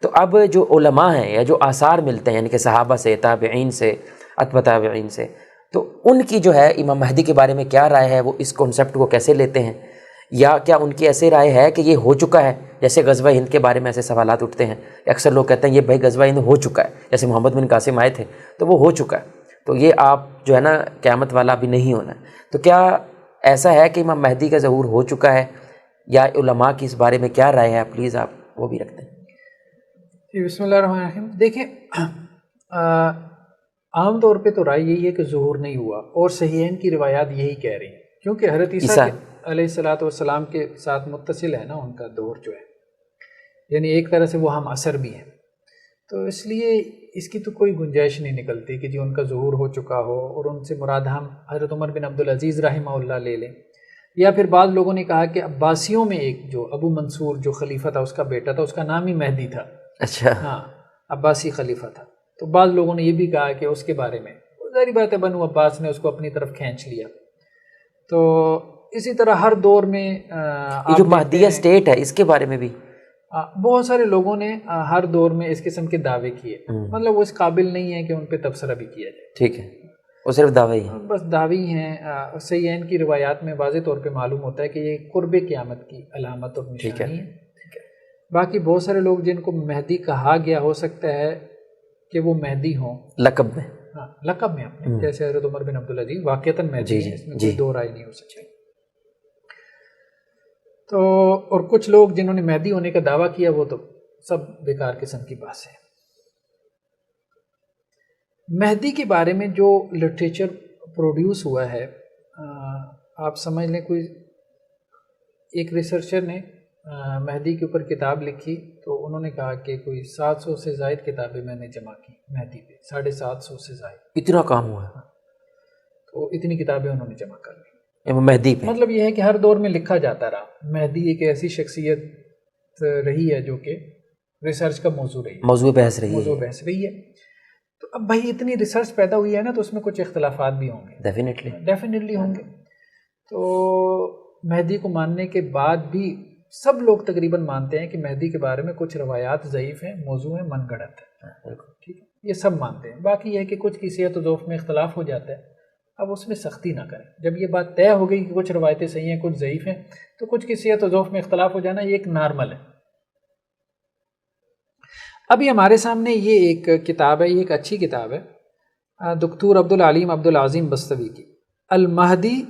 تو اب جو علماء ہیں یا جو آثار ملتے ہیں یعنی کہ صحابہ سے، تابعین سے، اتباع تابعین سے، تو ان کی جو ہے امام مہدی کے بارے میں کیا رائے ہے، وہ اس کنسیپٹ کو کیسے لیتے ہیں، یا کیا ان کی ایسے رائے ہے کہ یہ ہو چکا ہے؟ جیسے غزوہ ہند کے بارے میں ایسے سوالات اٹھتے ہیں، اکثر لوگ کہتے ہیں یہ بھائی غزوہ ہند ہو چکا ہے، جیسے محمد بن قاسم آئے تھے تو وہ ہو چکا ہے، تو یہ آپ جو ہے نا قیامت والا بھی نہیں ہونا ہے۔ تو کیا ایسا ہے کہ امام مہدی کا ظہور ہو چکا ہے، یا علماء کی اس بارے میں کیا رائے ہے؟ پلیز آپ وہ بھی رکھ دیں۔ بسم اللہ الرحمن الرحیم۔ دیکھیں، عام طور پہ تو رائے یہی ہے کہ ظہور نہیں ہوا، اور صحیحین کی روایات یہی کہہ رہی ہیں، کیونکہ حضرت عیسیٰ علیہ السلام کے ساتھ متصل ہے نا ان کا دور جو ہے، یعنی ایک طرح سے وہ ہم عصر بھی ہیں، تو اس لیے اس کی تو کوئی گنجائش نہیں نکلتی کہ جی ان کا ظہور ہو چکا ہو، اور ان سے مراد ہم حضرت عمر بن عبدالعزیز رحمہ اللہ لے لیں، یا پھر بعض لوگوں نے کہا کہ عباسیوں میں ایک جو ابو منصور جو خلیفہ تھا اس کا بیٹا تھا، اس کا نام ہی مہدی تھا۔ اچھا، ہاں، عباسی خلیفہ تھا۔ تو بعض لوگوں نے یہ بھی کہا کہ اس کے بارے میں، ظاہری بات ہے بنو عباس نے اس کو اپنی طرف کھینچ لیا۔ تو اسی طرح ہر دور میں یہ جو مہدیہ اسٹیٹ ہے اس کے بارے میں بھی بہت سارے لوگوں نے ہر دور میں اس قسم کے دعوے کیے، مطلب وہ اس قابل نہیں ہے کہ ان پہ تبصرہ بھی کیا جائے۔ ٹھیک ہے، وہ صرف دعوے ہی ہیں، بس دعوی ہیں۔ صحیحین کی روایات میں واضح طور پہ معلوم ہوتا ہے کہ یہ قرب قیامت کی علامت اور نشانی ہے۔ باقی بہت سارے لوگ جن کو مہدی کہا گیا، ہو سکتا ہے کہ وہ مہدی ہوں لقب میں، ہاں لقب میں اپنے، جیسے حضرت عمر بن عبدالعزیز واقعتاً مہدی ہیں، اس میں کوئی دو رائے نہیں ہو سکتی۔ تو اور کچھ لوگ جنہوں نے مہدی ہونے کا دعویٰ کیا وہ تو سب بیکار قسم کی بات ہے۔ مہدی کے بارے میں جو لٹریچر پروڈیوس ہوا ہے، آپ سمجھ لیں کوئی ایک ریسرچر نے مہدی کے اوپر کتاب لکھی، تو انہوں نے کہا کہ کوئی 700 سے زائد کتابیں میں نے جمع کی مہدی پہ، 750 سے زائد، اتنا کام ہوا ہے، تو اتنی کتابیں انہوں نے جمع کر لی مہدی پہ۔ مطلب یہ ہے کہ ہر دور میں لکھا جاتا رہا۔ مہدی ایک ایسی شخصیت رہی ہے جو کہ ریسرچ کا موضوع رہی ہے، موضوع بحث رہی ہے۔ تو اب بھائی اتنی ریسرچ پیدا ہوئی ہے نا، تو اس میں کچھ اختلافات بھی ہوں گے، ڈیفینیٹلی ہوں گے۔ تو مہدی کو ماننے کے بعد بھی سب لوگ تقریباً مانتے ہیں کہ مہدی کے بارے میں کچھ روایات ضعیف ہیں، موضوع ہیں، من گھڑت ہے، ٹھیک ہے، یہ سب مانتے ہیں۔ باقی یہ ہے کہ کچھ کی صحت و ضعف میں اختلاف ہو جاتا ہے، اب اس میں سختی نہ کریں۔ جب یہ بات طے ہو گئی کہ کچھ روایتیں صحیح ہیں، کچھ ضعیف ہیں، تو کچھ کی صحت و ضعف میں اختلاف ہو جانا یہ ایک نارمل ہے۔ ابھی ہمارے سامنے یہ ایک کتاب ہے، یہ ایک اچھی کتاب ہے، دکتور عبدالعلیم عبدالعظیم بستوی کی، المہدی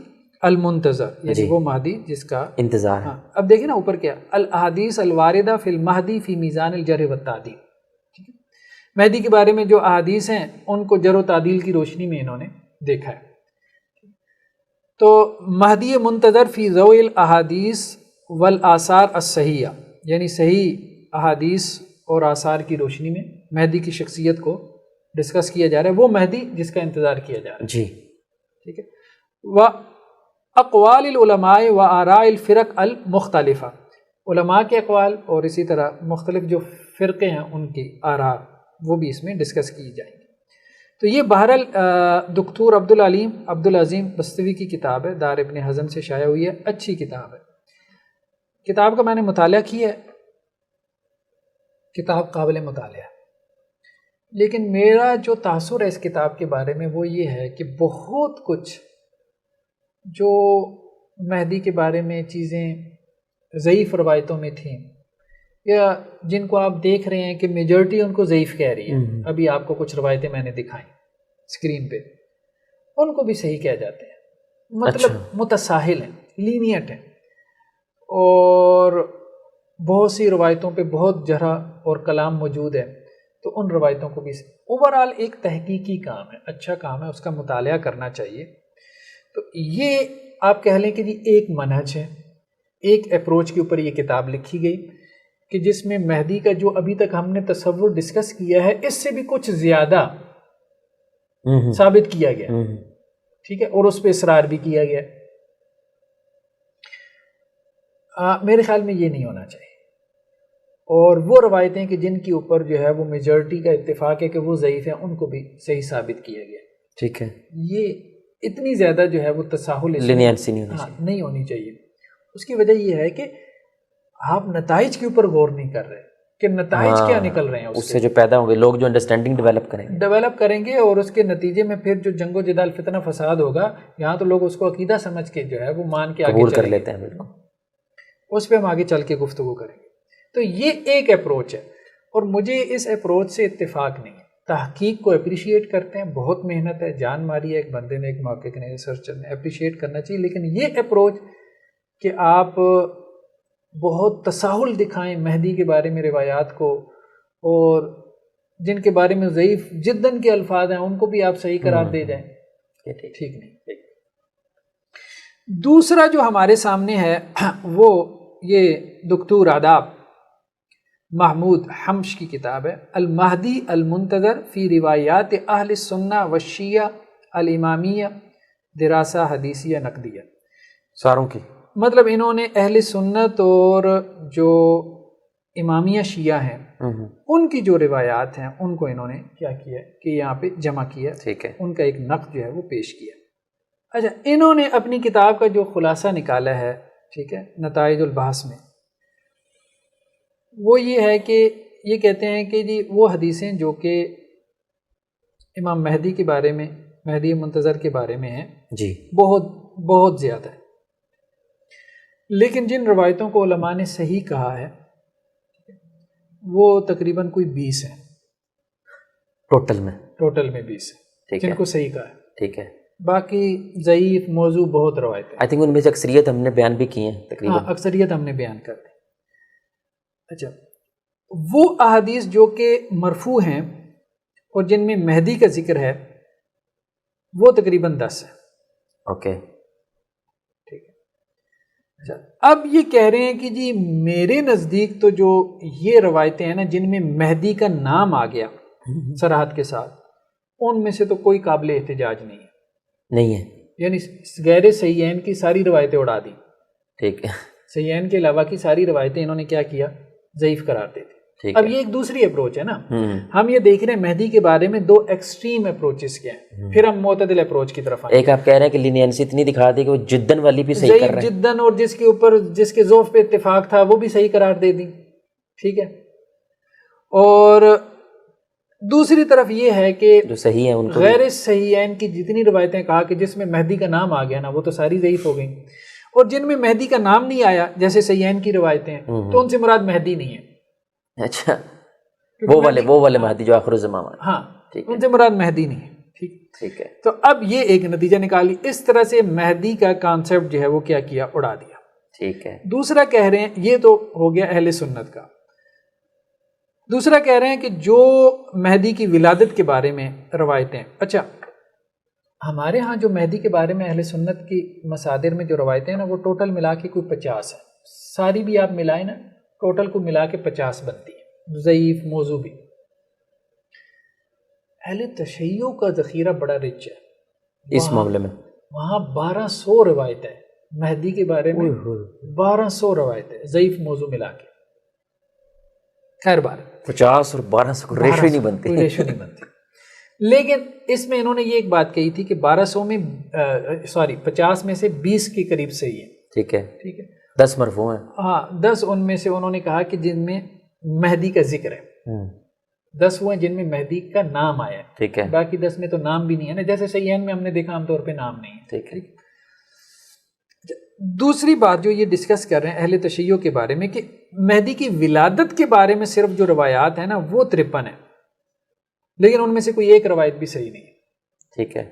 المنتظر، یعنی وہ مہدی جس کا انتظار ہے۔ اب دیکھیں نا اوپر کیا، الاحادیث الواردہ فی المہدی فی میزان الجرح والتعدیل، مہدی کے بارے میں جو احادیث ہیں ان کو جرح و تعدیل کی روشنی میں انہوں نے دیکھا ہے۔ تو مہدی منتظر فی ضوء الاحادیث والآثار الصحیحہ، یعنی صحیح احادیث اور آثار کی روشنی میں مہدی کی شخصیت کو ڈسکس کیا جا رہا ہے، وہ مہدی جس کا انتظار کیا جا رہا ہے، جی ٹھیک ہے۔ اقوال العلماء و آراء الفرق المختلفہ، علماء کے اقوال اور اسی طرح مختلف جو فرقے ہیں ان کی آراء وہ بھی اس میں ڈسکس کی جائیں گی۔ تو یہ بہرحال دکتور عبدالعلیم عبدالعظیم بستوی کی کتاب ہے، دار ابن حزم سے شائع ہوئی ہے، اچھی کتاب ہے۔ کتاب کا میں نے مطالعہ کیا ہے، کتاب قابل مطالعہ، لیکن میرا جو تاثر ہے اس کتاب کے بارے میں وہ یہ ہے کہ بہت کچھ جو مہدی کے بارے میں چیزیں ضعیف روایتوں میں تھیں، یا جن کو آپ دیکھ رہے ہیں کہ میجورٹی ان کو ضعیف کہہ رہی ہے، ابھی آپ کو کچھ روایتیں میں نے دکھائیں اسکرین پہ، ان کو بھی صحیح کہہ جاتے ہیں، مطلب متساہل ہیں، لینیٹ ہیں، اور بہت سی روایتوں پہ بہت جرح اور کلام موجود ہے، تو ان روایتوں کو بھی اوورآل ایک تحقیقی کام ہے، اچھا کام ہے، اس کا مطالعہ کرنا چاہیے۔ تو یہ آپ کہہ لیں کہ جی ایک منہج ہے، ایک اپروچ کے اوپر یہ کتاب لکھی گئی کہ جس میں مہدی کا جو ابھی تک ہم نے تصور ڈسکس کیا ہے اس سے بھی کچھ زیادہ ثابت کیا گیا، ٹھیک ہے، اور اس پہ اصرار بھی کیا گیا۔ میرے خیال میں یہ نہیں ہونا چاہیے، اور وہ روایتیں کہ جن کے اوپر جو ہے وہ میجورٹی کا اتفاق ہے کہ وہ ضعیف ہیں، ان کو بھی صحیح ثابت کیا گیا، ٹھیک ہے۔ یہ اتنی زیادہ جو ہے وہ تساہل نہیں ہونی چاہیے۔ اس کی وجہ یہ ہے کہ آپ نتائج کے اوپر غور نہیں کر رہے کہ نتائج کیا نکل رہے ہیں اس سے جو پیدا ہوں گے، لوگ جو انڈرسٹینڈنگ ڈیولپ کریں گے، اور اس کے نتیجے میں پھر جو جنگ و جدال فتنہ فساد ہوگا، یہاں تو لوگ اس کو عقیدہ سمجھ کے جو ہے وہ مان کے قبول آگے کر چلیں لیتے گے، ہیں. بالکل اس پہ ہم آگے چل کے گفتگو کریں گے. تو یہ ایک اپروچ ہے، اور مجھے اس اپروچ سے اتفاق نہیں ہے. تحقیق کو اپریشیٹ کرتے ہیں، بہت محنت ہے، جان ماری ہے ایک بندے نے، ایک محقق نے، ریسرچر نے، اپریشیٹ کرنا چاہیے. لیکن یہ اپروچ کہ آپ بہت تساہل دکھائیں مہدی کے بارے میں روایات کو، اور جن کے بارے میں ضعیف جداً کے الفاظ ہیں ان کو بھی آپ صحیح قرار دے جائیں، ٹھیک نہیں. دوسرا جو ہمارے سامنے ہے وہ یہ دکتور آداب محمود حمش کی کتاب ہے، المہدی المنتظر فی روایات اہل السنہ والشیعہ الامامیہ دراسہ حدیثیہ نقدیہ. ساروں کی مطلب انہوں نے اہل سنت اور جو امامیہ شیعہ ہیں ان کی جو روایات ہیں ان کو انہوں نے کیا کیا کہ یہاں پہ جمع کیا، ٹھیک ہے، ان کا ایک نقد جو ہے وہ پیش کیا. اچھا، انہوں نے اپنی کتاب کا جو خلاصہ نکالا ہے، ٹھیک ہے، نتائج البحث میں، وہ یہ ہے کہ یہ کہتے ہیں کہ جی وہ حدیثیں جو کہ امام مہدی کے بارے میں، مہدی منتظر کے بارے میں ہیں، جی بہت بہت زیادہ ہے. لیکن جن روایتوں کو علماء نے صحیح کہا ہے وہ تقریباً کوئی 20 ہیں، ٹوٹل میں 20 ہیں جن کو صحیح کہا ہے. ٹھیک ہے، باقی ضعیف موضوع بہت روایتیں. آئی تھنک ان میں سے اکثریت ہم نے بیان بھی کی ہیں تقریباً. ہاں، اکثریت ہم نے بیان کر دی. اچھا، وہ احادیث جو کہ مرفوع ہیں اور جن میں مہدی کا ذکر ہے وہ تقریباً 10 ہیں. اوکے، ٹھیک ہے. اچھا، اب یہ کہہ رہے ہیں کہ جی میرے نزدیک تو جو یہ روایتیں ہیں نا جن میں مہدی کا نام آ گیا صراحت کے ساتھ، ان میں سے تو کوئی قابل احتجاج نہیں ہے. یعنی غیر صحیحین کی ساری روایتیں اڑا دی. ٹھیک ہے، صحیحین کے علاوہ کی ساری روایتیں انہوں نے کیا کیا، ضعیف قرار دے دی. اب یہ ایک دوسری اپروچ ہے نا. ہم یہ دیکھ رہے ہیں مہدی کے بارے میں 2 ایکسٹریم اپروچز کیا ہیں، پھر ہم معتدل اپروچ کی طرف آئیں. ایک آپ کہہ رہے ہیں کہ لینینسی اتنی دکھا دی کہ وہ جدن والی بھی صحیح کر رہے ہیں، جدن، اور جس کے اوپر جس کے ذوف پہ اتفاق تھا وہ بھی صحیح قرار دے دی. ٹھیک ہے. اور دوسری طرف یہ ہے کہ جو صحیح ہے ان کو غیر صحیحین کی جتنی روایتیں کہا کہ جس میں مہدی کا نام آ گیا نا وہ تو ساری ضعیف ہو گئیں، اور جن میں مہدی کا نام نہیں آیا جیسے صحیحین کی روایتیں ہیں تو ان سے مراد مہدی نہیں ہے. اچھا، وہ والے مہدی جو آخر الزمان والے، ہاں، ان سے مراد مہدی نہیں ہے. ٹھیک ہے. تو اب یہ ایک نتیجہ نکالی، اس طرح سے مہدی کا کانسیپٹ جو ہے وہ کیا کیا، اڑا دیا. ٹھیک ہے. دوسرا کہہ رہے ہیں، یہ تو ہو گیا اہل سنت کا. دوسرا کہہ رہے ہیں کہ جو مہدی کی ولادت کے بارے میں روایتیں، اچھا ہمارے ہاں جو مہدی کے بارے میں اہل سنت کی مصادر میں جو روایتیں ہیں نا وہ ٹوٹل ملا کے کوئی 50 ہیں. ساری بھی آپ ملائیں نا ٹوٹل کو ملا کے 50 بنتی ہیں، ضعیف موضوع بھی. اہل تشیع کا ذخیرہ بڑا رچ ہے اس معاملے میں. وہاں 1200 روایتیں مہدی کے بارے میں، 1200 روایتیں ضعیف موضوع ملا کے. خیر بار 50 اور 1200 کو ریشو ہی نہیں بنتی. لیکن اس میں انہوں نے یہ ایک بات کہی تھی کہ 1200 میں 50 میں سے 20 کے قریب صحیح ہے. ٹھیک ہے. ٹھیک ہے. 10 مرفوع ہیں. ہاں، 10 ان میں سے انہوں نے کہا کہ جن میں مہدی کا ذکر ہے. 10 وہ ہیں جن میں مہدی کا نام آیا ہے. ٹھیک ہے. باقی 10 میں تو نام بھی نہیں ہے نا، جیسے صحیحین میں ہم نے دیکھا عام طور پہ نام نہیں ہے. ٹھیک ہے. دوسری بات جو یہ ڈسکس کر رہے ہیں اہل تشیع کے بارے میں کہ مہدی کی ولادت کے بارے میں صرف جو روایات ہیں نا وہ 53 ہیں، لیکن ان میں سے کوئی ایک روایت بھی صحیح نہیں ہے. ٹھیک ہے.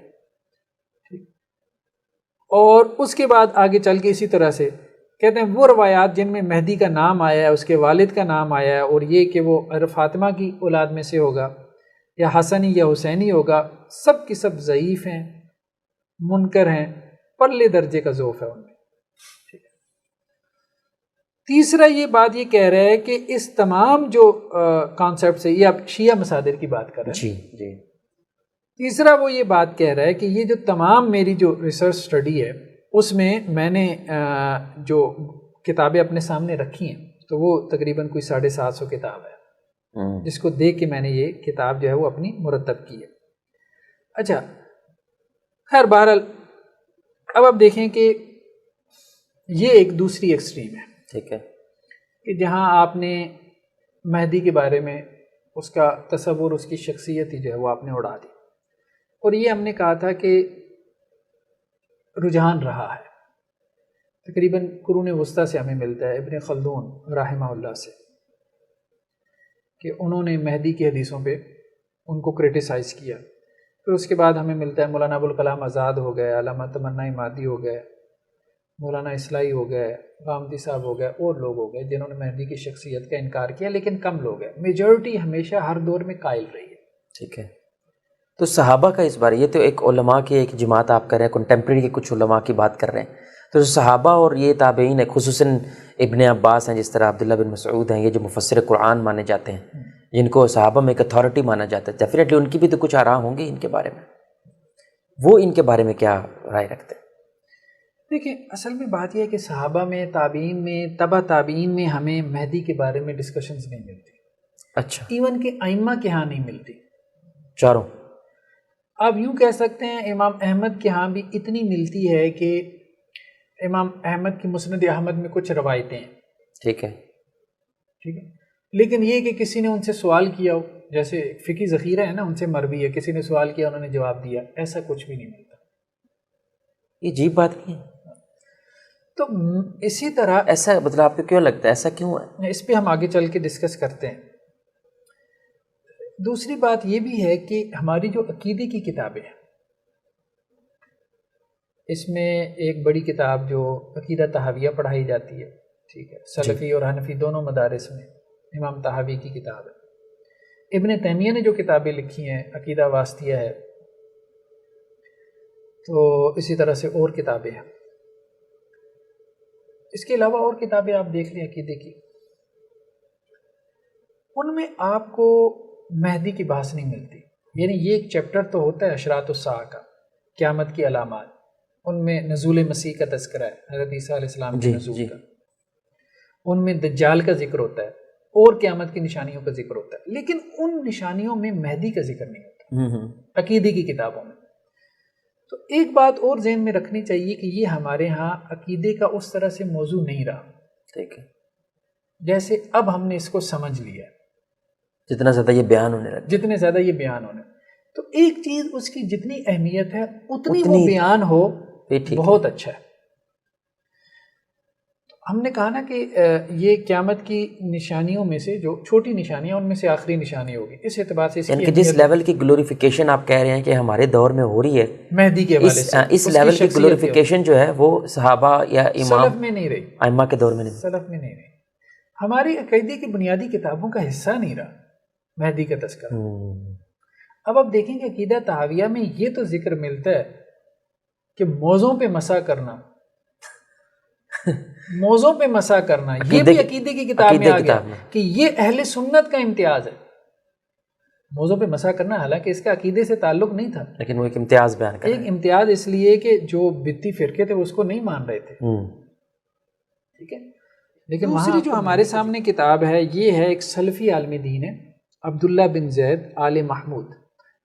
اور اس کے بعد آگے چل کے اسی طرح سے کہتے ہیں وہ روایات جن میں مہدی کا نام آیا ہے، اس کے والد کا نام آیا ہے، اور یہ کہ وہ فاطمہ کی اولاد میں سے ہوگا یا حسنی یا حسینی ہوگا، سب کی سب ضعیف ہیں، منکر ہیں، پرلے درجے کا ضعف ہے ان میں. تیسرا یہ بات یہ کہہ رہا ہے کہ اس تمام جو کانسیپٹ سے، یہ آپ شیعہ مصادر کی بات کر رہے ہیں. جی جی. تیسرا وہ یہ بات کہہ رہا ہے کہ یہ جو تمام میری جو ریسرچ سٹڈی ہے اس میں نے جو کتابیں اپنے سامنے رکھی ہیں تو وہ تقریباً کوئی 750 کتاب ہے، جس کو دیکھ کے میں نے یہ کتاب جو ہے وہ اپنی مرتب کی ہے. اچھا خیر بہرحال اب آپ دیکھیں کہ یہ ایک دوسری ایکسٹریم ہے. ٹھیک ہے. کہ جہاں آپ نے مہدی کے بارے میں اس کا تصور، اس کی شخصیت ہی جو ہے وہ آپ نے اڑا دی. اور یہ ہم نے کہا تھا کہ رجحان رہا ہے تقریباً قرون وسطیٰ سے ہمیں ملتا ہے، ابن خلدون رحمہ اللہ سے، کہ انہوں نے مہدی کی حدیثوں پہ ان کو کرٹیسائز کیا. پھر اس کے بعد ہمیں ملتا ہے مولانا ابوالکلام آزاد ہو گئے، علامہ تمنا مادی ہو گئے، مولانا اصلاحی ہو گئے، غامدی صاحب ہو گئے، اور لوگ ہو گئے جنہوں نے مہدی کی شخصیت کا انکار کیا، لیکن کم لوگ ہیں. میجورٹی ہمیشہ ہر دور میں قائل رہی ہے. ٹھیک ہے. تو صحابہ کا اس بارے، یہ تو ایک علماء کی ایک جماعت آپ کر رہے ہیں، کنٹمپریری کے کچھ علماء کی بات کر رہے ہیں. تو صحابہ اور یہ تابعین ہے، خصوصاً ابن عباس ہیں، جس طرح عبداللہ بن مسعود ہیں، یہ جو مفسر قرآن مانے جاتے ہیں، جن کو صحابہ میں ایک اتھارٹی مانا جاتا ہے، ڈیفینیٹلی ان کی بھی تو کچھ آراء ہوں گی ان کے بارے میں. وہ ان کے بارے میں کیا رائے رکھتے ہیں؟ دیکھیں، اصل میں بات یہ ہے کہ صحابہ میں، تابعین میں، تبع تابعین میں ہمیں مہدی کے بارے میں ڈسکشنز نہیں ملتی. اچھا. ایون کہ ائمہ کے ہاں نہیں ملتی. چاروں. آپ یوں کہہ سکتے ہیں امام احمد کے ہاں بھی اتنی ملتی ہے کہ امام احمد کی مسند احمد میں کچھ روایتیں ہیں. ٹھیک ہے. ٹھیک ہے. لیکن یہ کہ کسی نے ان سے سوال کیا ہو، جیسے فقہی ذخیرہ ہے نا، ان سے مروی ہے، کسی نے سوال کیا انہوں نے جواب دیا، ایسا کچھ بھی نہیں ملتا. یہ عجیب بات نہیں ہے. تو اسی طرح ایسا مطلب آپ کو کیوں لگتا ہے ایسا کیوں ہے؟ اس پہ ہم آگے چل کے ڈسکس کرتے ہیں. دوسری بات یہ بھی ہے کہ ہماری جو عقیدے کی کتابیں ہیں، اس میں ایک بڑی کتاب جو عقیدہ طحاویہ پڑھائی جاتی ہے، ٹھیک ہے، سلفی اور حنفی دونوں مدارس میں، امام طحاوی کی کتاب ہے. ابن تیمیہ نے جو کتابیں لکھی ہیں، عقیدہ واسطیہ ہے، تو اسی طرح سے اور کتابیں ہیں. اس کے علاوہ اور کتابیں آپ دیکھ لیں عقیدے کی، ان میں آپ کو مہدی کی بحث نہیں ملتی. یعنی یہ ایک چیپٹر تو ہوتا ہے اشراط الساعہ کا، قیامت کی علامات، ان میں نزول مسیح کا تذکرہ ہے، حضرت عیسیٰ علیہ السلام کے نزول کا، ان میں دجال کا ذکر ہوتا ہے اور قیامت کی نشانیوں کا ذکر ہوتا ہے، لیکن ان نشانیوں میں مہدی کا ذکر نہیں ہوتا عقیدے کی کتابوں میں. تو ایک بات اور ذہن میں رکھنی چاہیے کہ یہ ہمارے ہاں عقیدے کا اس طرح سے موضوع نہیں رہا. ٹھیک ہے. جیسے اب ہم نے اس کو سمجھ لیا ہے، جتنا زیادہ یہ بیان ہونے لگا، جتنے زیادہ یہ بیان ہونے، تو ایک چیز اس کی جتنی اہمیت ہے اتنی وہ بیان ہو بہت اچھا ہے. ہم نے کہا نا کہ یہ قیامت کی نشانیوں میں سے جو چھوٹی نشانیاں ان میں سے آخری نشانی ہوگی. اس اعتبار سے یعنی کہ جس لیول کی گلوریفیکیشن آپ کہہ رہے ہیں کہ ہمارے دور میں ہو رہی ہے مہدی کے حوالے سے، اس لیول کی گلوریفیکیشن جو ہے وہ صحابہ یا امام سلف میں نہیں رہی، ائمہ کے دور میں نہیں، سلف میں نہیں رہی، ہماری عقیدے کی بنیادی کتابوں کا حصہ نہیں رہا مہدی کا تذکرہ. اب آپ دیکھیں کہ عقیدہ طحاویہ میں یہ تو ذکر ملتا ہے کہ موضوع پہ مسح کرنا، موضوع پہ مسح کرنا، یہ بھی عقیدے کی کتاب میں آ گیا کہ یہ اہل سنت کا امتیاز ہے. موضوع پہ مسح کرنا حالانکہ اس کا عقیدے سے تعلق نہیں تھا، لیکن وہ ایک امتیاز بیان کر رہے ہیں. ایک امتیاز اس لیے کہ جو بدتی فرقے تھے وہ اس کو نہیں مان رہے تھے. ٹھیک ہے. لیکن دوسری جو ہمارے سامنے کتاب ہے یہ ہے ایک سلفی عالم دین ہے، عبداللہ بن زید آل محمود.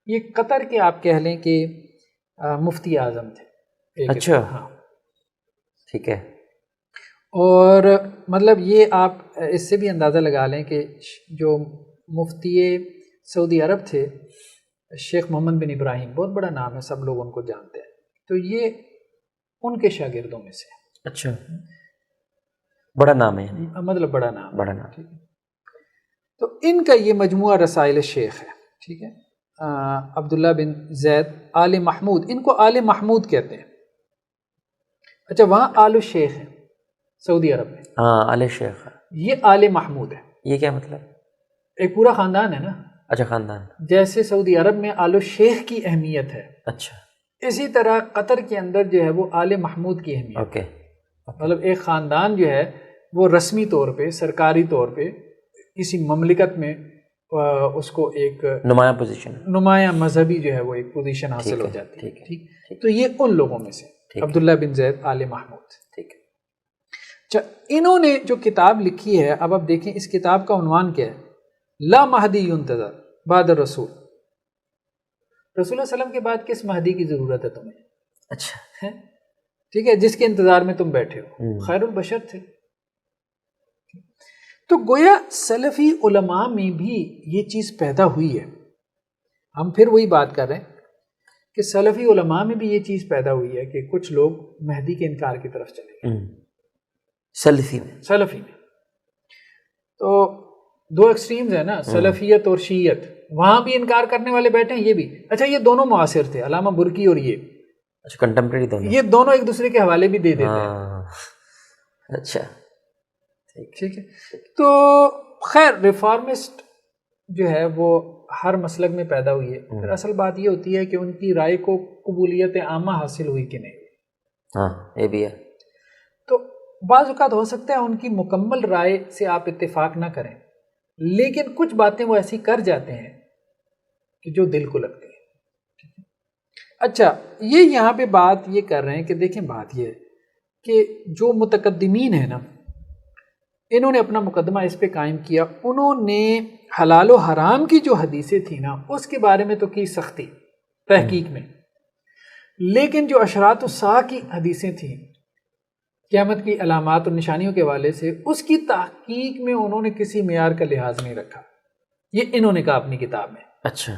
یہ قطر کے آپ کہہ لیں کہ مفتی اعظم تھے. اچھا. ہاں ٹھیک ہے. اور مطلب یہ آپ اس سے بھی اندازہ لگا لیں کہ جو مفتی سعودی عرب تھے شیخ محمد بن ابراہیم، بہت بڑا نام ہے، سب لوگ ان کو جانتے ہیں، تو یہ ان کے شاگردوں میں سے. اچھا، بڑا نام ہے، مطلب بڑا نام، بڑا نام. تو ان کا یہ مجموعہ رسائل شیخ ہے. ٹھیک ہے. عبداللہ بن زید آل محمود، ان کو آل محمود کہتے ہیں. اچھا، وہاں آل الشیخ ہے سعودی عرب میں. ہاں، آل شیخ، یہ آل محمود ہے. یہ کیا مطلب؟ ایک پورا خاندان ہے نا. اچھا، خاندان. جیسے جیسے سعودی عرب میں آل الشیخ کی اہمیت ہے، اچھا، اسی طرح قطر کے اندر جو ہے وہ آل محمود کی اہمیت. اوکے. مطلب ایک خاندان جو ہے وہ رسمی طور پہ، سرکاری طور پہ کسی مملکت میں اس کو ایک نمایاں پوزیشن، نمایاں مذہبی جو ہے وہ ایک پوزیشن حاصل ہو جاتی ہے. ٹھیک. تو یہ ان لوگوں میں سے عبداللہ بن زید آل محمود. ٹھیک ہے. اچھا، انہوں نے جو کتاب لکھی ہے، اب آپ دیکھیں اس کتاب کا عنوان کیا ہے؟ لا مہدی ینتظر بعد الرسول. رسول اللہ علیہ وسلم کے بعد کس مہدی کی ضرورت ہے تمہیں؟ اچھا، ٹھیک ہے، جس کے انتظار میں تم بیٹھے ہو. خیر البشر تھے. تو گویا سلفی علماء میں بھی یہ چیز پیدا ہوئی ہے. ہم پھر وہی بات کر رہے ہیں کہ سلفی علماء میں بھی یہ چیز پیدا ہوئی ہے کہ کچھ لوگ مہدی کے انکار کی طرف چلے گئے سلفی میں. تو دو ایکسٹریمز ہیں نا، سلفیت اور شیعت. وہاں بھی انکار کرنے والے بیٹھے ہیں، یہ بھی. اچھا یہ دونوں معاصر تھے، علامہ برکی اور یہ. اچھا کنٹمپریری دونوں. یہ دونوں ایک دوسرے کے حوالے بھی دے دیتے ہیں. اچھا ٹھیک ہے. تو خیر ریفارمسٹ جو ہے وہ ہر مسلک میں پیدا ہوئی ہے. پھر اصل بات یہ ہوتی ہے کہ ان کی رائے کو قبولیت عامہ حاصل ہوئی کہ نہیں. ہاں یہ بھی ہے. تو بعض اوقات ہو سکتا ہے ان کی مکمل رائے سے آپ اتفاق نہ کریں، لیکن کچھ باتیں وہ ایسی کر جاتے ہیں کہ جو دل کو لگتی ہیں. اچھا یہ یہاں پہ بات یہ کر رہے ہیں کہ دیکھیں بات یہ ہے کہ جو متقدمین ہیں نا، انہوں نے اپنا مقدمہ اس پہ قائم کیا. انہوں نے حلال و حرام کی جو حدیثیں تھیں نا اس کے بارے میں تو کی سختی تحقیق میں، لیکن جو اشراط الساعہ کی حدیثیں تھیں قیامت کی علامات اور نشانیوں کے حوالے سے، اس کی تحقیق میں انہوں نے کسی معیار کا لحاظ نہیں رکھا. یہ انہوں نے کہا اپنی کتاب میں. اچھا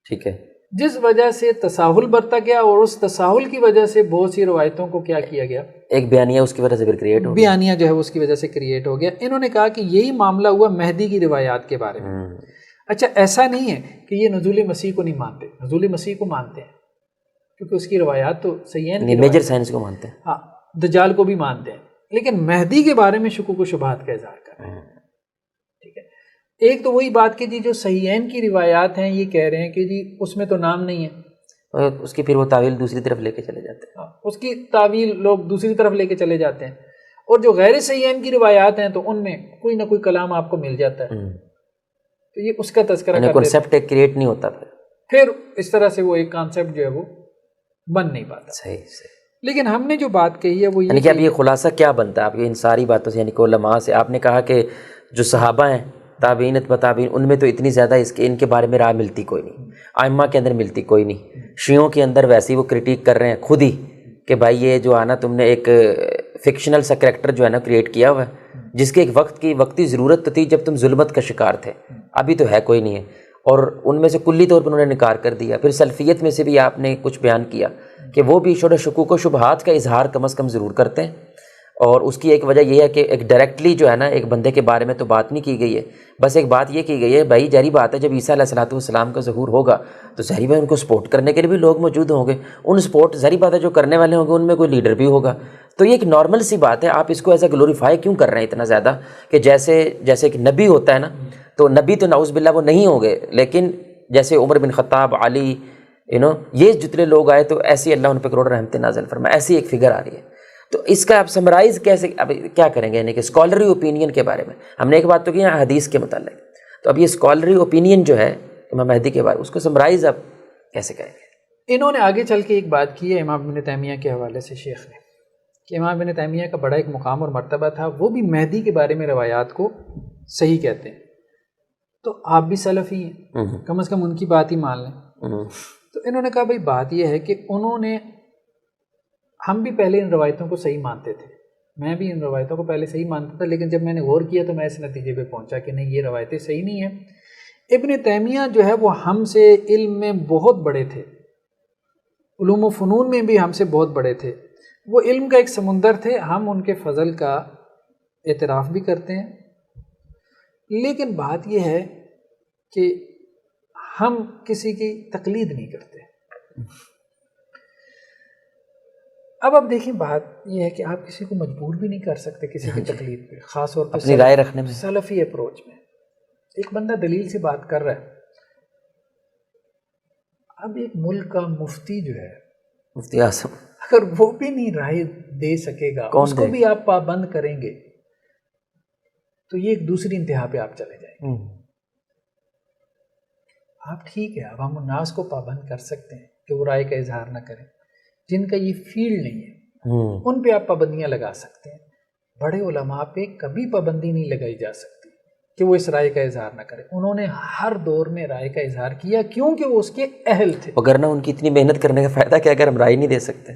ٹھیک ہے. جس وجہ سے تساہل برتا گیا اور اس تساہل کی وجہ سے بہت سی روایتوں کو کیا کیا گیا، ایک بیانیہ اس کی وجہ سے پھر کریٹ ہو گیا. بیانیہ جو ہے اس کی وجہ سے کریٹ ہو گیا. انہوں نے کہا کہ یہی معاملہ ہوا مہدی کی روایات کے بارے میں. اچھا ایسا نہیں ہے کہ یہ نزول مسیح کو نہیں مانتے، نزول مسیح کو مانتے ہیں کیونکہ اس کی روایات تو صحیحین کی میجر سائنس کو مانتے ہیں. ہاں دجال کو بھی مانتے ہیں، لیکن مہدی کے بارے میں شکوک و شبہات کا اظہار کر رہے ہیں. ٹھیک ہے. ایک تو وہی بات کہ جی جو صحیحین کی روایات ہیں یہ کہہ رہے ہیں کہ جی اس میں تو نام نہیں ہے، اس کی پھر وہ تعویل دوسری طرف لے کے چلے جاتے ہیں. اس کی تعویل لوگ دوسری طرف لے کے چلے جاتے ہیں. اور جو غیر صحیحین کی روایات ہیں تو ان میں کوئی نہ کوئی کلام آپ کو مل جاتا ہے، تو یہ اس کا تذکرہ کرتے ہیں. کنسیپٹ ایک کریٹ نہیں ہوتا پھر اس طرح سے وہ ایک کانسیپٹ جو ہے وہ بن نہیں پاتا. صحیح. لیکن ہم نے جو بات کہی ہے وہ یعنی کہ اب یہ خلاصہ کیا بنتا ہے آپ کی ان ساری باتوں سے، یعنی کہ علماء سے آپ نے کہا کہ جو صحابہ ہیں تابعین اتباع تابعین، ان میں تو اتنی زیادہ ان کے بارے میں رائے ملتی کوئی نہیں، ائمہ کے اندر ملتی کوئی نہیں. شیعوں کے اندر ویسے ہی وہ کرٹیک کر رہے ہیں خود ہی کہ بھائی یہ جو آنا تم نے ایک فکشنل سا کریکٹر جو ہے نا کریٹ کیا ہوا ہے، جس کے ایک وقتی ضرورت تھی جب تم ظلمت کا شکار تھے، ابھی تو ہے کوئی نہیں ہے. اور ان میں سے کلی طور پر انہوں نے انکار کر دیا. پھر سلفیت میں سے بھی آپ نے کچھ بیان کیا کہ وہ بھی شکوک و شبہات کا اظہار کم از کم ضرور کرتے ہیں، اور اس کی ایک وجہ یہ ہے کہ ایک ڈائریکٹلی جو ہے نا ایک بندے کے بارے میں تو بات نہیں کی گئی ہے، بس ایک بات یہ کی گئی ہے بھائی ظاہری بات ہے جب عیسیٰ علیہ الصلوۃ والسلام کا ظہور ہوگا تو ظاہری بات ان کو سپورٹ کرنے کے لیے بھی لوگ موجود ہوں گے. ان سپورٹ ظاہری بات ہے جو کرنے والے ہوں گے ان میں کوئی لیڈر بھی ہوگا. تو یہ ایک نارمل سی بات ہے. آپ اس کو ایسا گلوریفائی کیوں کر رہے ہیں اتنا زیادہ کہ جیسے ایک نبی ہوتا ہے نا، تو نبی تو نعوذ باللہ وہ نہیں ہوں گے، لیکن جیسے عمر بن خطاب، علی، یہ جتنے لوگ آئے تو ایسی اللہ ان پہ کروڑ رحمت نازل فرمائے، ایسی ایک فگر آ رہی ہے. تو اس کا آپ سمرائز کیسے اب کیا کریں گے؟ یعنی کہ اسکالری اوپینین کے بارے میں ہم نے ایک بات تو کی حدیث کے متعلق، تو اب یہ اسکالری اوپینین جو ہے امام مہدی کے بارے میں اس کو سمرائز آپ کیسے کریں گے؟ انہوں نے آگے چل کے ایک بات کی ہے امام ابن تیمیہ کے حوالے سے شیخ نے، کہ امام ابن تیمیہ کا بڑا ایک مقام اور مرتبہ تھا، وہ بھی مہدی کے بارے میں روایات کو صحیح کہتے ہیں. تو آپ بھی سلفی ہیں، کم از کم ان کی بات ہی مان لیں. تو انہوں نے کہا بھائی بات یہ ہے کہ ہم بھی پہلے ان روایتوں کو صحیح مانتے تھے، میں بھی ان روایتوں کو پہلے صحیح مانتا تھا، لیکن جب میں نے غور کیا تو میں اس نتیجے پہ پہنچا کہ نہیں یہ روایتیں صحیح نہیں ہیں. ابن تیمیہ جو ہے وہ ہم سے علم میں بہت بڑے تھے، علوم و فنون میں بھی ہم سے بہت بڑے تھے، وہ علم کا ایک سمندر تھے. ہم ان کے فضل کا اعتراف بھی کرتے ہیں، لیکن بات یہ ہے کہ ہم کسی کی تقلید نہیں کرتے. اب آپ دیکھیں بات یہ ہے کہ آپ کسی کو مجبور بھی نہیں کر سکتے کسی کی تقلید پہ، خاص طور پر اپنی رائے رکھنے میں. سلفی اپروچ میں ایک بندہ دلیل سے بات کر رہا ہے، اب ایک ملک کا مفتی جو ہے، مفتی اعظم، اگر وہ بھی نہیں رائے دے سکے گا، اس کو بھی آپ پابند کریں گے تو یہ ایک دوسری انتہا پہ آپ چلے جائیں گے. آپ ٹھیک ہے عوام الناس کو پابند کر سکتے ہیں کہ وہ رائے کا اظہار نہ کریں، جن کا یہ فیلڈ نہیں ہے ان پہ آپ پابندیاں لگا سکتے ہیں. بڑے علماء پہ کبھی پابندی نہیں لگائی جا سکتی کہ وہ اس رائے کا اظہار نہ کریں. انہوں نے ہر دور میں رائے کا اظہار کیا کیونکہ وہ اس کے اہل تھے. وگرنہ ان کی اتنی محنت کرنے کا فائدہ کیا اگر ہم رائے نہیں دے سکتے؟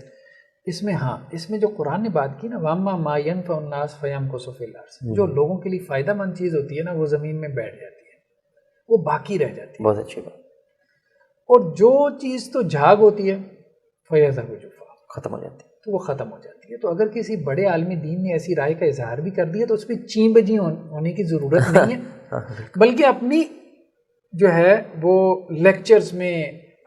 اس میں ہاں اس میں جو قرآن نے بات کی نا واما ما ينفع الناس فيمكث في الارض، جو لوگوں کے لیے فائدہ مند چیز ہوتی ہے نا وہ زمین میں بیٹھ جاتی ہے، وہ باقی رہ جاتی ہے. بہت اچھی بات. اور جو چیز تو جھاگ ہوتی ہے فیذهب جفا، ختم ہو جاتی ہے. تو وہ ختم ہو جاتی ہے. تو اگر کسی بڑے عالم دین نے ایسی رائے کا اظہار بھی کر دیا تو اس پہ چین بجی ہونے کی ضرورت نہیں ہے، بلکہ اپنی جو ہے وہ لیکچرز میں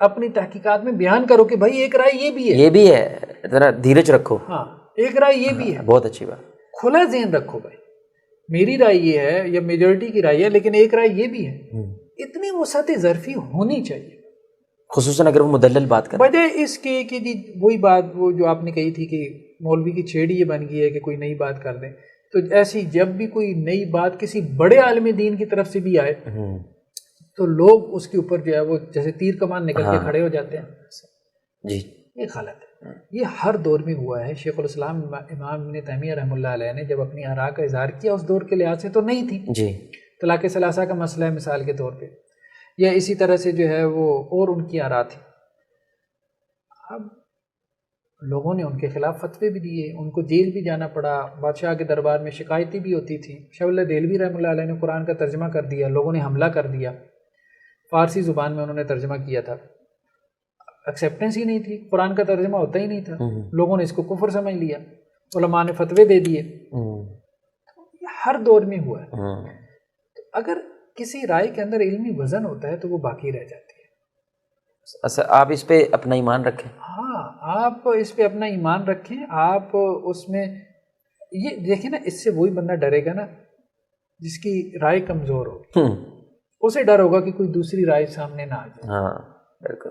اپنی تحقیقات میں بیان کرو کہ بھائی ایک رائے یہ بھی ہے، یہ بھی ہے، ذرا دھیرج رکھو. ہاں ایک رائے یہ بھی ہے. بہت اچھی بات. کھلا ذہن رکھو بھائی، میری رائے یہ ہے یا میجورٹی کی رائے ہے لیکن ایک رائے یہ بھی ہے. اتنی وسعت ظرفی ہونی چاہیے، خصوصاً اگر وہ مدلل بات کریں. وجہ اس کے کہ جی وہی بات وہ جو آپ نے کہی تھی کہ مولوی کی چھیڑ یہ بن گئی ہے کہ کوئی نئی بات کر دیں. تو ایسی جب بھی کوئی نئی بات کسی بڑے عالم دین کی طرف سے بھی آئے تو لوگ اس کے اوپر جو ہے وہ جیسے تیر کمان نکل کے کھڑے ہو جاتے ہیں. جی یہ غلط ہے. یہ ہر دور میں ہوا ہے. شیخ الاسلام امام ابن تیمیہ رحمۃ اللہ علیہ نے جب اپنی آراء کا اظہار کیا اس دور کے لحاظ سے تو نہیں تھی. جی طلاق ثلاثہ کا مسئلہ ہے مثال کے طور پہ، یا اسی طرح سے جو ہے وہ اور ان کی آراء تھی. اب لوگوں نے ان کے خلاف فتوے بھی دیے، ان کو جیل بھی جانا پڑا، بادشاہ کے دربار میں شکایتیں بھی ہوتی تھیں. شاہ اللہ دہلوی رحمۃ اللہ علیہ نے قرآن کا ترجمہ کر دیا، لوگوں نے حملہ کر دیا، فارسی زبان میں انہوں نے ترجمہ کیا تھا، ایکسیپٹنس ہی نہیں تھی، قرآن کا ترجمہ ہوتا ہی نہیں تھا، لوگوں نے اس کو کفر سمجھ لیا، علماء نے فتوے دے دیے. ہر دور میں ہوا ہے. تو اگر کسی رائے کے اندر علمی وزن ہوتا ہے تو وہ باقی رہ جاتی ہے. اچھا آپ اس پہ اپنا ایمان رکھیں. ہاں آپ اس پہ اپنا ایمان رکھیں. آپ اس میں یہ دیکھیں نا، اس سے وہی بندہ ڈرے گا نا جس کی رائے کمزور ہو، اسے ڈر ہوگا کہ کوئی دوسری رائے سامنے نہ آ جائے. ہاں بالکل.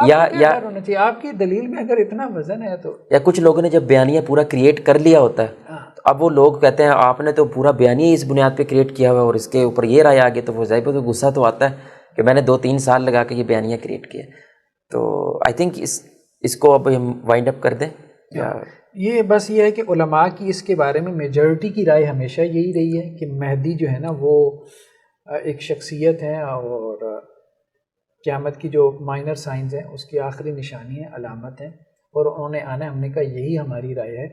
یا ڈر ہونا چاہیے آپ کی دلیل میں اگر اتنا وزن ہے تو. یا کچھ لوگوں نے جب بیانیہ پورا کریٹ کر لیا ہوتا ہے تو اب وہ لوگ کہتے ہیں آپ نے تو پورا بیانیہ اس بنیاد پہ کریٹ کیا ہوا ہے اور اس کے اوپر یہ رائے آگے، تو وہ ظاہر تو غصہ تو آتا ہے کہ میں نے 2-3 سال لگا کے یہ بیانیہ کریٹ کیا. تو آئی تھنک اس کو اب ہم وائنڈ اپ کر دیں. یہ بس یہ ہے کہ علماء کی اس کے بارے میں میجورٹی کی رائے ہمیشہ یہی رہی ہے کہ مہدی جو ہے نا وہ ایک شخصیت ہے اور قیامت کی جو مائنر سائنز ہیں اس کی آخری نشانی ہے، علامت ہیں، اور انہوں نے آنا ہے. ہم نے کہا یہی ہماری رائے ہے.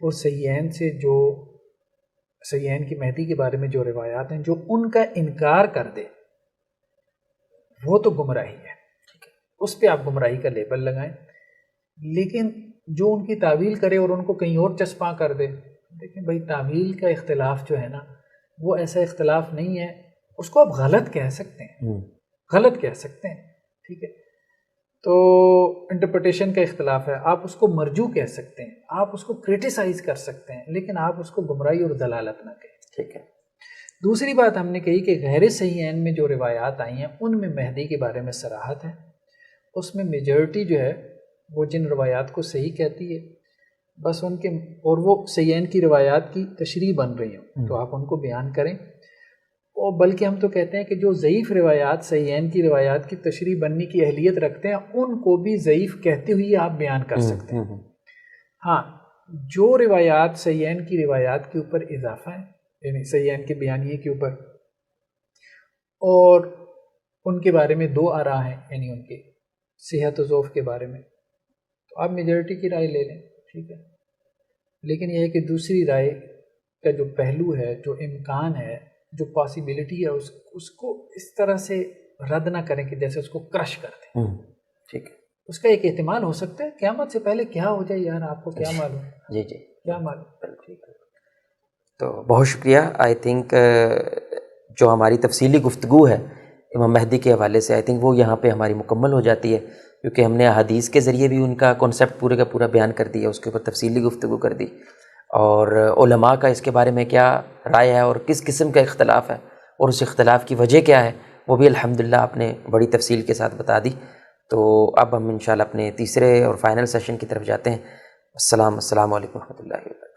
اور صحیحین سے جو صحیحین کی مہدی کے بارے میں جو روایات ہیں جو ان کا انکار کر دے وہ تو گمراہی ہے، اس پہ آپ گمراہی کا لیبل لگائیں. لیکن جو ان کی تعویل کرے اور ان کو کہیں اور چسپاں کر دے، دیکھیں بھائی تعویل کا اختلاف جو ہے نا وہ ایسا اختلاف نہیں ہے، اس کو آپ غلط کہہ سکتے ہیں، غلط کہہ سکتے ہیں، ٹھیک ہے. تو انٹرپریٹیشن کا اختلاف ہے، آپ اس کو مرجو کہہ سکتے ہیں، آپ اس کو کرٹیسائز کر سکتے ہیں، لیکن آپ اس کو گمراہی اور ضلالت نہ کہیں. ٹھیک ہے. دوسری بات ہم نے کہی کہ غیر صحیحین میں جو روایات آئی ہیں ان میں مہدی کے بارے میں صراحت ہے. اس میں میجورٹی جو ہے وہ جن روایات کو صحیح کہتی ہے بس ان کے، اور وہ صحیحین کی روایات کی تشریح بن رہی ہوں تو آپ ان کو بیان کریں. اور بلکہ ہم تو کہتے ہیں کہ جو ضعیف روایات صحیحین کی روایات کی تشریح بننے کی اہلیت رکھتے ہیں ان کو بھی ضعیف کہتے ہوئے آپ بیان کر سکتے ہیں. ہاں جو روایات صحیحین کی روایات کے اوپر اضافہ ہیں، یعنی صحیحین کے بیانیے کے اوپر، اور ان کے بارے میں 2 آراء ہیں، یعنی ان کے صحت و ضعف کے بارے میں، تو آپ میجورٹی کی رائے لے لیں، ٹھیک ہے. لیکن یہ ہے کہ دوسری رائے کا جو پہلو ہے، جو امکان ہے، جو پاسیبلٹی ہے، اس کو اس طرح سے رد نہ کریں کہ جیسے اس کو کرش کر دیں. ٹھیک ہے. اس کا ایک احتمال ہو سکتا ہے قیامت سے پہلے کیا ہو جائے یار، آپ کو کیا معلوم. جی کیا معلوم. ٹھیک ہے. تو بہت شکریہ. آئی تھنک جو ہماری تفصیلی گفتگو ہے امام مہدی کے حوالے سے، آئی تھنک وہ یہاں پہ ہماری مکمل ہو جاتی ہے، کیونکہ ہم نے احادیث کے ذریعے بھی ان کا کانسیپٹ پورے کا پورا بیان کر دیا، اس کے اوپر تفصیلی گفتگو کر دی، اور علماء کا اس کے بارے میں کیا رائے ہے اور کس قسم کا اختلاف ہے اور اس اختلاف کی وجہ کیا ہے وہ بھی الحمدللہ آپ نے بڑی تفصیل کے ساتھ بتا دی. تو اب ہم انشاءاللہ اپنے تیسرے اور فائنل سیشن کی طرف جاتے ہیں. السلام علیکم ورحمۃ اللہ وبرکاتہ.